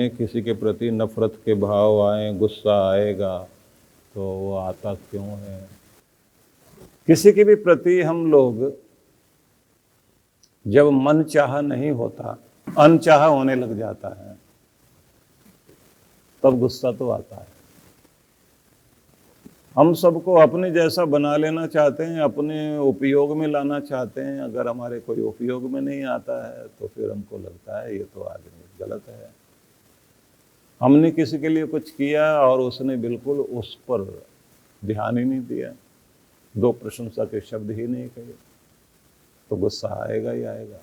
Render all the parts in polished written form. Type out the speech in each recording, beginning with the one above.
में किसी के प्रति नफरत के भाव आए, गुस्सा आएगा, तो वो आता क्यों है? किसी के भी प्रति हम लोग जब मन चाहा नहीं होता, अनचाहा होने लग जाता है, तब गुस्सा तो आता है। हम सबको अपने जैसा बना लेना चाहते हैं, अपने उपयोग में लाना चाहते हैं। अगर हमारे कोई उपयोग में नहीं आता है तो फिर हमको लगता है ये तो आदमी गलत है। हमने किसी के लिए कुछ किया और उसने बिल्कुल उस पर ध्यान ही नहीं दिया, दो प्रशंसा के शब्द ही नहीं कहे, तो गुस्सा आएगा ही आएगा।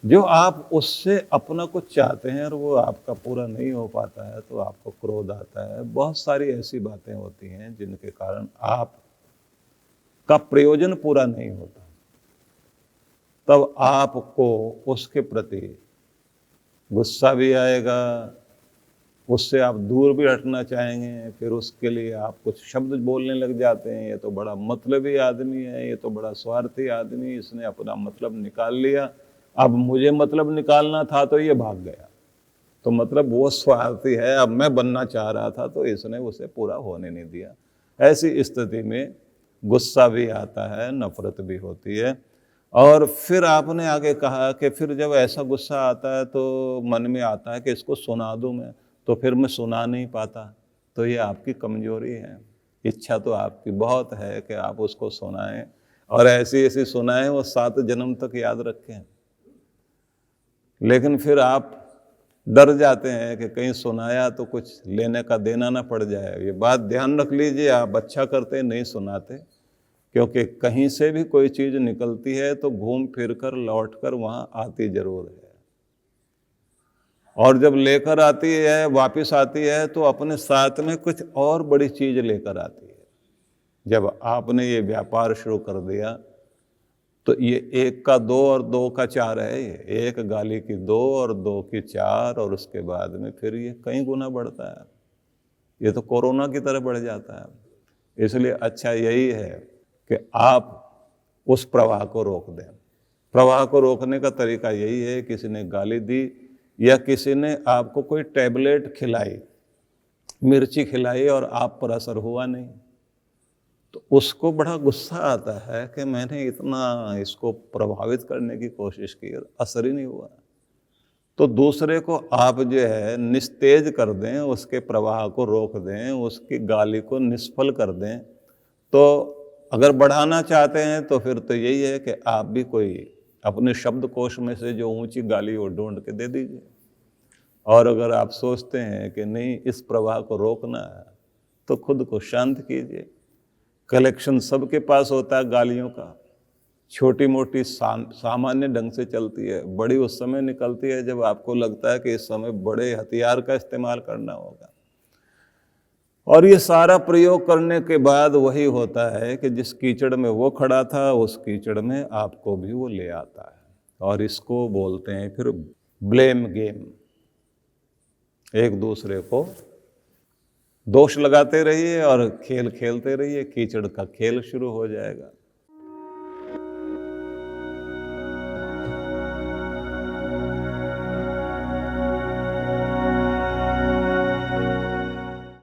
जो आप उससे अपना कुछ चाहते हैं और वो आपका पूरा नहीं हो पाता है तो आपको क्रोध आता है। बहुत सारी ऐसी बातें होती हैं जिनके कारण आपका प्रयोजन पूरा नहीं होता, तब आपको उसके प्रति गुस्सा भी आएगा, उससे आप दूर भी हटना चाहेंगे। फिर उसके लिए आप कुछ शब्द बोलने लग जाते हैं, ये तो बड़ा मतलबी आदमी है, ये तो बड़ा स्वार्थी आदमी, इसने अपना मतलब निकाल लिया, अब मुझे मतलब निकालना था तो ये भाग गया, तो मतलब वो स्वार्थी है, अब मैं बनना चाह रहा था तो इसने उसे पूरा होने नहीं दिया। ऐसी स्थिति में गुस्सा भी आता है, नफरत भी होती है। और फिर आपने आगे कहा कि फिर जब ऐसा गुस्सा आता है तो मन में आता है कि इसको सुना दूं मैं, तो फिर मैं सुना नहीं पाता। तो ये आपकी कमजोरी है। इच्छा तो आपकी बहुत है कि आप उसको सुनाएं, और ऐसी ऐसी सुनाएं वो 7 जन्म तक याद रखें। लेकिन फिर आप डर जाते हैं कि कहीं सुनाया तो कुछ लेने का देना ना पड़ जाए। ये बात ध्यान रख लीजिए, आप अच्छा करते नहीं सुनाते, क्योंकि कहीं से भी कोई चीज़ निकलती है तो घूम फिर कर लौट कर वहाँ आती जरूर है, और जब लेकर आती है, वापस आती है, तो अपने साथ में कुछ और बड़ी चीज़ लेकर आती है। जब आपने ये व्यापार शुरू कर दिया तो ये 1 का 2 और 2 का 4 है। ये 1 गाली की 2 और 2 की 4, और उसके बाद में फिर ये कई गुना बढ़ता है। ये तो कोरोना की तरह बढ़ जाता है। इसलिए अच्छा यही है कि आप उस प्रवाह को रोक दें। प्रवाह को रोकने का तरीका यही है, किसी ने गाली दी या किसी ने आपको कोई टैबलेट खिलाई, मिर्ची खिलाई और आप पर असर हुआ नहीं, तो उसको बड़ा गुस्सा आता है कि मैंने इतना इसको प्रभावित करने की कोशिश की और असर ही नहीं हुआ। तो दूसरे को आप जो है निस्तेज कर दें, उसके प्रवाह को रोक दें, उसकी गाली को निष्फल कर दें। तो अगर बढ़ाना चाहते हैं तो फिर तो यही है कि आप भी कोई अपने शब्दकोश में से जो ऊंची गाली वो ढूंढ के दे दीजिए। और अगर आप सोचते हैं कि नहीं इस प्रवाह को रोकना है तो खुद को शांत कीजिए। कलेक्शन सबके पास होता है गालियों का, छोटी मोटी सामान्य ढंग से चलती है, बड़ी उस समय निकलती है जब आपको लगता है कि इस समय बड़े हथियार का इस्तेमाल करना होगा। और ये सारा प्रयोग करने के बाद वही होता है कि जिस कीचड़ में वो खड़ा था उस कीचड़ में आपको भी वो ले आता है। और इसको बोलते हैं फिर ब्लेम गेम। एक दूसरे को दोष लगाते रहिए और खेल खेलते रहिए, कीचड़ का खेल शुरू हो जाएगा।